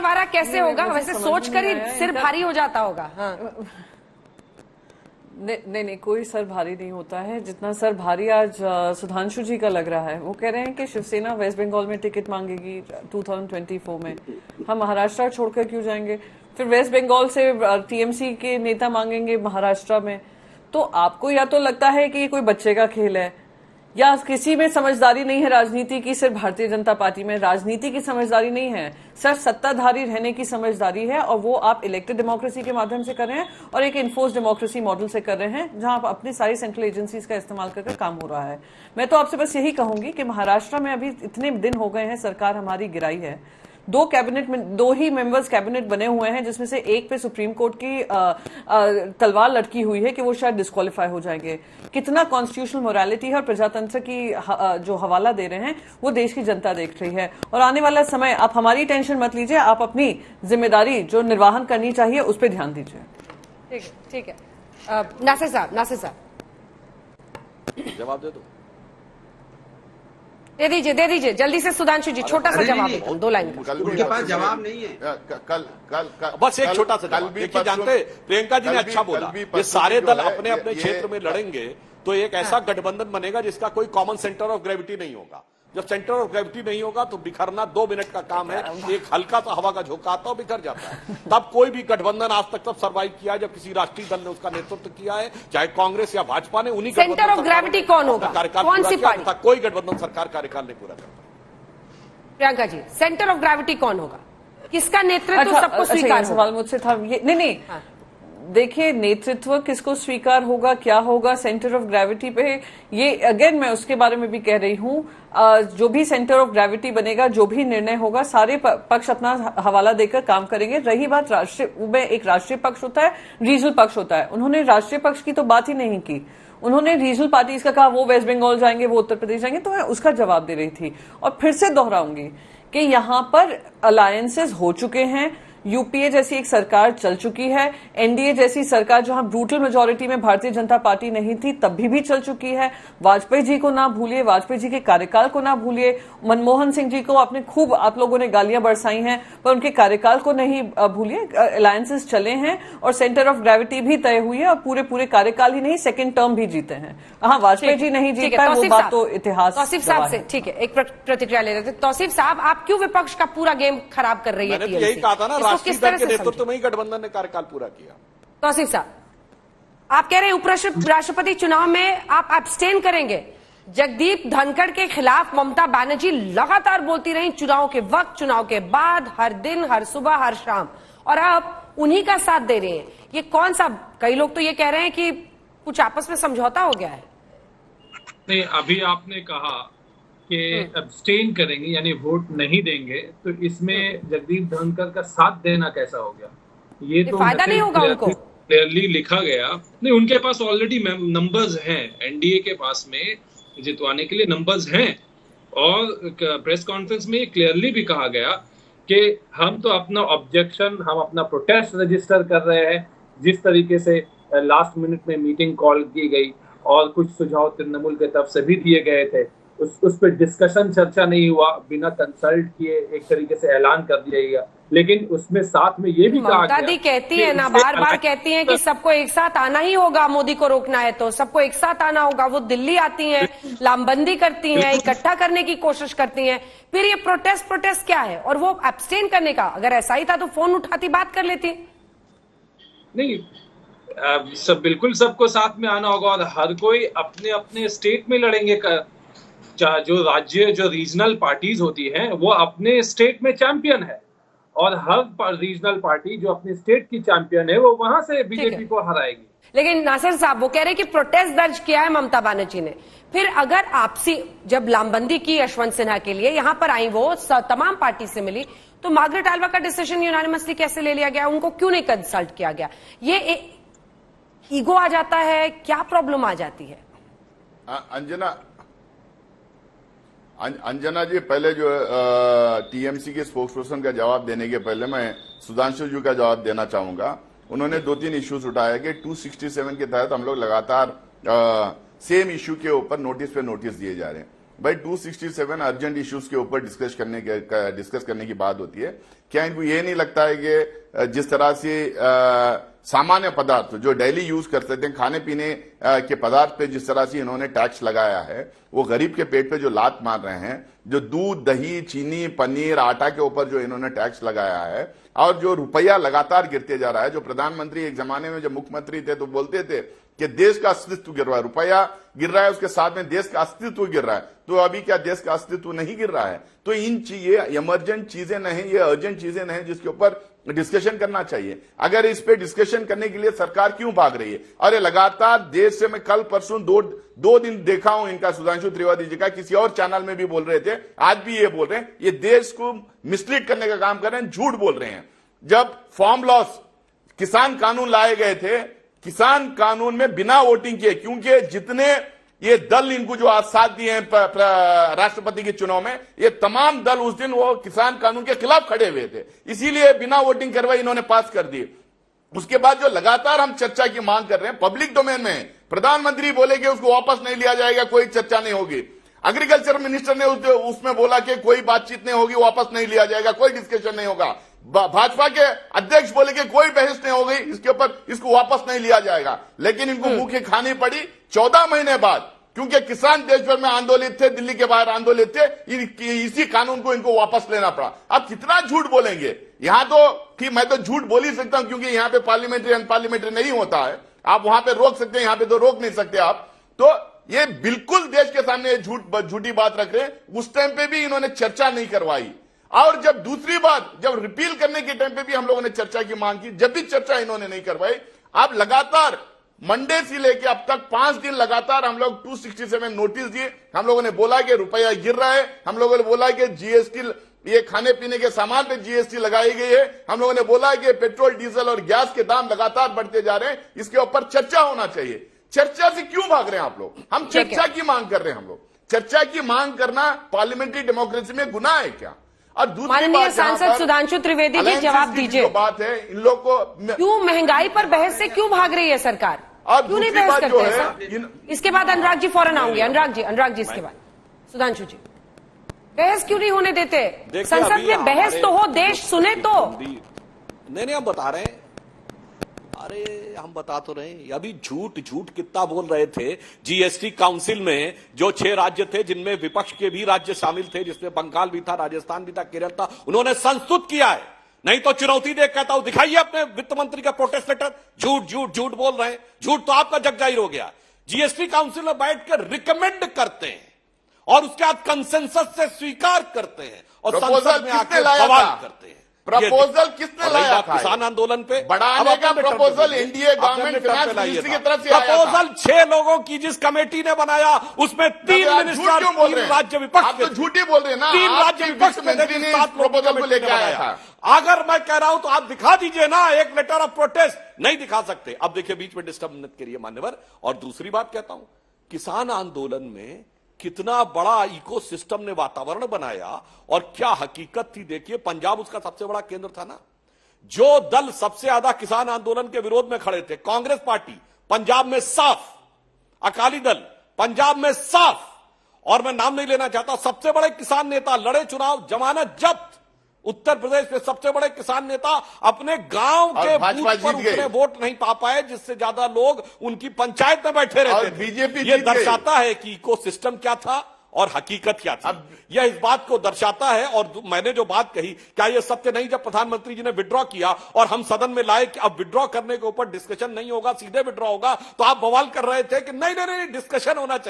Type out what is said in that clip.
बंटवारा कैसे होगा? वैसे सोच कर ही सिर भारी हो जाता होगा। हाँ। नहीं, कोई सर भारी नहीं होता है जितना सर भारी आज सुधांशु जी का लग रहा है। वो कह रहे हैं कि शिवसेना वेस्ट बंगाल में टिकट मांगेगी 2024 में, हम महाराष्ट्र छोड़कर क्यों जाएंगे? फिर वेस्ट बंगाल से टीएमसी के नेता मांगेंगे महाराष्ट्र में। तो आपको या तो लगता है कि ये कोई बच्चे का खेल है, या किसी में समझदारी नहीं है राजनीति की। सिर्फ भारतीय जनता पार्टी में राजनीति की समझदारी नहीं है, सिर्फ सत्ताधारी रहने की समझदारी है, और वो आप इलेक्टेड डेमोक्रेसी के माध्यम से कर रहे हैं और एक इन्फोर्स डेमोक्रेसी मॉडल से कर रहे हैं, जहां आप अपनी सारी सेंट्रल एजेंसीज का इस्तेमाल करके काम हो रहा है। मैं तो आपसे बस यही कहूंगी कि महाराष्ट्र में अभी इतने दिन हो गए हैं सरकार हमारी गिराई है, दो ही मेंबर्स कैबिनेट बने हुए हैं, जिसमें से एक पे सुप्रीम कोर्ट की तलवार लटकी हुई है कि वो शायद डिस्क्वालीफाई हो जाएंगे। कितना कॉन्स्टिट्यूशनल मोरालिटी है और प्रजातंत्र की जो हवाला दे रहे हैं वो देश की जनता देख रही है। और आने वाला समय, आप हमारी टेंशन मत लीजिए, आप अपनी जिम्मेदारी जो निर्वाहन करनी चाहिए उस पर ध्यान दीजिए। ठीक है। नासिर साहब जवाब दे दो। दे दीजिए जल्दी से सुधांशु जी, छोटा सा जवाब देता हूं, 2 लाइन का। उनके पास जवाब नहीं है। कल बस एक छोटा सा जवाब। देखिए, जानते प्रियंका जी ने अच्छा बोला, ये सारे दल अपने अपने क्षेत्र में लड़ेंगे तो एक ऐसा गठबंधन बनेगा जिसका कोई कॉमन सेंटर ऑफ ग्रेविटी नहीं होगा। जब सेंटर ऑफ ग्रेविटी नहीं होगा तो बिखरना 2 मिनट का काम है। एक हल्का सा हवा का झोंका आता है, बिखर जाता है। तब कोई भी गठबंधन आज तक तब सर्वाइव किया है जब किसी राष्ट्रीय दल ने उसका नेतृत्व किया है, चाहे कांग्रेस या भाजपा ने। उन्हीं सेंटर ऑफ ग्रेविटी कौन होगा? कौन सी पार्टी? कोई गठबंधन सरकार कार्यकाल नहीं पूरा करता। Priyanka ji, centre of gravity कौन होगा? किसका नेतृत्व सबको स्वीकार? सवाल मुझसे था ये। नहीं, देखिए, नेतृत्व किसको स्वीकार होगा, क्या होगा सेंटर ऑफ ग्रेविटी पे, ये अगेन मैं उसके बारे में भी कह रही हूँ। जो भी सेंटर ऑफ ग्रेविटी बनेगा, जो भी निर्णय होगा, सारे पक्ष अपना हवाला देकर काम करेंगे। रही बात राष्ट्रीय में, एक राष्ट्रीय पक्ष होता है, रीजनल पक्ष होता है। उन्होंने राष्ट्रीय पक्ष की तो बात ही नहीं की, उन्होंने रीजनल पार्टीज का कहा, वो वेस्ट बंगाल जाएंगे, वो उत्तर प्रदेश जाएंगे। तो मैं उसका जवाब दे रही थी और फिर से दोहराऊंगी कि यहां पर अलायंसेस हो चुके हैं। यूपीए जैसी एक सरकार चल चुकी है, एनडीए जैसी सरकार जहां ब्रूटल मेजोरिटी में भारतीय जनता पार्टी नहीं थी तब भी चल चुकी है। वाजपेयी जी को ना भूलिए, वाजपेयी जी के कार्यकाल को ना भूलिए। मनमोहन सिंह जी को आपने खूब, आप लोगों ने गालियां बरसाई हैं, पर उनके कार्यकाल को नहीं भूलिए। अलायंसेस चले हैं और सेंटर ऑफ ग्रेविटी भी तय हुई है और पूरे कार्यकाल ही नहीं, सेकेंड टर्म भी जीते हैं। हाँ, वाजपेयी जी नहीं जीत पाए, वो बात तो इतिहास। तौसीफ साहब से ठीक है, एक प्रतिक्रिया ले रहे थे। तौसीफ साहब, आप क्यों विपक्ष का पूरा गेम खराब कर रही है? मैंने यही कहा था ना, राष्ट्रीय दल के नेतृत्व में ही गठबंधन ने कार्यकाल पूरा किया। तौसीफ साहब, आप कह रहे हैं उपराष्ट्रपति चुनाव में आप एब्सटेन करेंगे। जगदीप धनखड़ के खिलाफ ममता बनर्जी लगातार बोलती रही, चुनाव के वक्त, चुनाव के बाद, हर दिन, हर सुबह, हर शाम, और आप उन्हीं का साथ दे रहे हैं। ये कौन सा, कई लोग तो ये कह रहे हैं कि कुछ आपस में समझौता हो गया है। नहीं, अभी आपने कहा कि अब्सटेन करेंगे यानी वोट नहीं देंगे, तो इसमें जगदीप धनखड़ का साथ देना कैसा हो गया? ये तो फायदा नहीं होगा उनको। क्लियरली लिखा गया नहीं, उनके पास ऑलरेडी नंबर्स हैं, एनडीए के पास में जितवाने के लिए नंबर्स हैं। और प्रेस कॉन्फ्रेंस में क्लियरली भी कहा गया कि हम तो अपना ऑब्जेक्शन, हम अपना प्रोटेस्ट रजिस्टर कर रहे हैं। जिस तरीके से लास्ट मिनट में मीटिंग कॉल की गई और कुछ सुझाव तृणमूल के तरफ से भी दिए गए थे, उस पर डिस्कशन, चर्चा नहीं हुआ, बिना कंसल्ट किए एक तरीके से ऐलान कर दिया गया। लेकिन उसमें साथ में ये भी कहा गया, दी कहती है ना, बार कहती हैं कि सबको एक साथ आना ही होगा, मोदी को रोकना है तो सबको एक साथ आना होगा। वो दिल्ली आती हैं, लामबंदी करती हैं, इकट्ठा करने की कोशिश करती हैं। फिर ये प्रोटेस्ट क्या है? और वो एब्सटेन करने का, अगर ऐसा ही था तो फोन उठाती, बात कर लेती। नहीं, सब बिल्कुल सबको साथ में आना होगा और हर कोई अपने अपने स्टेट में लड़ेंगे। जो राज्य, जो रीजनल पार्टीज होती हैं, वो अपने स्टेट में चैंपियन है, और हर रीजनल पार्टी जो अपने स्टेट की चैंपियन है वो वहां से बीजेपी को हराएगी। लेकिन नासिर साहब, वो कह रहे हैं कि प्रोटेस्ट दर्ज किया है ममता बनर्जी ने। फिर अगर आपसी जब लामबंदी की यशवंत सिन्हा के लिए, यहां पर आई, वो तमाम पार्टी से मिली, तो मार्गरेट आल्वा का डिसीजन यूनानिमसली कैसे ले लिया गया? उनको क्यों नहीं कंसल्ट किया गया? ये ईगो आ जाता है, क्या प्रॉब्लम आ जाती है? अंजना जी, पहले जो टीएमसी के स्पोक्सपर्सन का जवाब देने के पहले मैं सुधांशु जी का जवाब देना चाहूंगा। उन्होंने 2-3 इश्यूज उठाया कि 267 के तहत हम लोग लगातार सेम इश्यू के ऊपर नोटिस पे नोटिस दिए जा रहे हैं। भाई 267 अर्जेंट इश्यूज के ऊपर डिस्कस करने की बात होती है। क्या इनको ये नहीं लगता है कि जिस तरह से सामान्य पदार्थ जो डेली यूज कर सकते हैं, खाने पीने के पदार्थ पे जिस तरह से इन्होंने टैक्स लगाया है, वो गरीब के पेट पे जो लात मार रहे हैं, जो दूध, दही, चीनी, पनीर, आटा के ऊपर जो इन्होंने टैक्स लगाया है, और जो रुपया लगातार गिरते जा रहा है। जो प्रधानमंत्री एक जमाने में जब मुख्यमंत्री थे तो बोलते थे कि देश का अस्तित्व गिर रहा है, रुपया गिर रहा है, उसके साथ में देश का अस्तित्व गिर रहा है। तो अभी क्या देश का अस्तित्व नहीं गिर रहा है? तो ये इमरजेंट चीजें नहीं, ये अर्जेंट चीजें नहीं जिसके ऊपर डिस्कशन करना चाहिए। अगर इस पे डिस्कशन करने के लिए सरकार क्यों भाग रही है? अरे लगातार देश से मैं कल परसों दो दिन देखा हूं इनका, सुधांशु त्रिवेदी जी का, किसी और चैनल में भी बोल रहे थे, आज भी ये बोल रहे हैं, ये देश को मिसलीड करने का काम कर रहे हैं, झूठ बोल रहे हैं। जब फार्म लॉस किसान कानून लाए गए थे, किसान कानून में बिना वोटिंग किए, क्योंकि जितने ये दल इनको जो आज साथ दिए हैं राष्ट्रपति के चुनाव में, ये तमाम दल उस दिन वो किसान कानून के खिलाफ खड़े हुए थे, इसीलिए बिना वोटिंग करवाई इन्होंने पास कर दिए। उसके बाद जो लगातार हम चर्चा की मांग कर रहे हैं, पब्लिक डोमेन में प्रधानमंत्री बोले कि उसको वापस नहीं लिया जाएगा, कोई चर्चा नहीं होगी। एग्रीकल्चर मिनिस्टर ने उसमें बोला कि कोई बातचीत नहीं होगी, वापस नहीं लिया जाएगा, कोई डिस्कशन नहीं होगा। भाजपा के अध्यक्ष बोले कि कोई बहस नहीं होगी इसके ऊपर, इसको वापस नहीं लिया जाएगा। लेकिन इनको मुंह खानी पड़ी 14 महीने बाद, क्योंकि किसान देश भर में आंदोलित थे, दिल्ली के बाहर आंदोलित थे, इसी कानून को इनको वापस लेना पड़ा। अब कितना झूठ बोलेंगे? यहां तो कि मैं तो झूठ बोल ही सकता हूं, क्योंकि यहां पे पार्लियामेंट्री अनपार्लियामेंट्री नहीं होता है। आप वहां पे रोक सकते हैं, यहां पे तो रोक नहीं सकते आप। तो ये बिल्कुल देश के सामने झूठी बात रख रहे हैं। उस टाइम पे भी इन्होंने चर्चा नहीं करवाई, और जब दूसरी बात, जब रिपील करने के टाइम पे भी हम लोगों ने चर्चा की मांग की, जब भी चर्चा इन्होंने नहीं करवाई। अब लगातार मंडे से लेके अब तक 5 दिन लगातार हम लोग 267 नोटिस दिए। हम लोगों ने बोला कि रुपया गिर रहा है, हम लोगों ने बोला कि जीएसटी, ये खाने पीने के सामान पे जीएसटी लगाई गई है, हम लोगों ने बोला कि पेट्रोल, डीजल और गैस के दाम लगातार बढ़ते जा रहे हैं, इसके ऊपर चर्चा होना चाहिए। चर्चा से क्यों भाग रहे हैं आप लोग? हम चर्चा की मांग कर रहे हैं। हम लोग चर्चा की मांग करना पार्लियामेंट्री डेमोक्रेसी में गुनाह है क्या? और दूसरी माननीय बात, सांसद सुधांशु त्रिवेदी जी, जवाब दीजिए। बात है इन लोग को, क्यों महंगाई पर बहस से क्यों भाग रही है सरकार? क्यों नहीं बहस करते हैं सर? इसके बाद अनुराग जी फौरन आऊंगे। अनुराग जी इसके बाद सुधांशु जी, बहस क्यों नहीं होने देते? संसद में बहस तो हो, देश सुने तो। नहीं, हम बता रहे हैं। अरे हम बता तो रहे हैं, अभी झूठ कितना बोल रहे थे। जीएसटी काउंसिल में जो 6 राज्य थे, जिनमें विपक्ष के भी राज्य शामिल थे, जिसमें बंगाल भी था, राजस्थान भी था, केरल था, उन्होंने संस्तुत किया है। नहीं तो चुनौती देख कहता हूं, दिखाइए अपने वित्त मंत्री का प्रोटेस्ट लेटर। झूठ बोल रहे हैं, झूठ तो आपका जग जाहिर हो गया। जीएसटी काउंसिल में बैठकर रिकमेंड करते हैं और उसके बाद कंसेंसस से स्वीकार करते हैं और संसद में आकर सवाल करते हैं। प्रपोजल किसने लाया था? किसान आंदोलन पे बढ़ाने का proposal NDA government finance ministry की तरफ से आया था। प्रपोजल 6 लोगों की जिस कमेटी ने बनाया, उसमें 3 मिनिस्टर, 3 राज्य विपक्ष। आप तो झूठी बोल रहे हैं ना। 3 राज्य विपक्ष मंत्री ने इस प्रपोजल को लेकर आया था। अगर मैं कह रहा हूं तो आप दिखा दीजिए ना एक लेटर ऑफ प्रोटेस्ट। नहीं दिखा सकते। अब देखिए, बीच में डिस्टर्ब मत करिए मान्यवर। और दूसरी बात कहता हूं, किसान आंदोलन में कितना बड़ा इकोसिस्टम ने वातावरण बनाया और क्या हकीकत थी देखिए। पंजाब उसका सबसे बड़ा केंद्र था ना। जो दल सबसे ज्यादा किसान आंदोलन के विरोध में खड़े थे, कांग्रेस पार्टी पंजाब में साफ, अकाली दल पंजाब में साफ, और मैं नाम नहीं लेना चाहता, सबसे बड़े किसान नेता लड़े चुनाव, जमानत जब्त। उत्तर प्रदेश में सबसे बड़े किसान नेता अपने गांव के बूथ पर उतने वोट नहीं पा पाए जिससे ज्यादा लोग उनकी पंचायत में बैठे रहते थे। बीजेपी ये दर्शाता है कि इकोसिस्टम क्या था और हकीकत क्या थी। यह इस बात को दर्शाता है। और मैंने जो बात कही, क्या यह सत्य नहीं? जब प्रधानमंत्री जी ने विड्रॉ किया और हम सदन में लाए कि अब विड्रॉ करने के ऊपर डिस्कशन नहीं होगा, सीधे विड्रॉ होगा, तो आप बवाल कर रहे थे कि नहीं डिस्कशन होना चाहिए।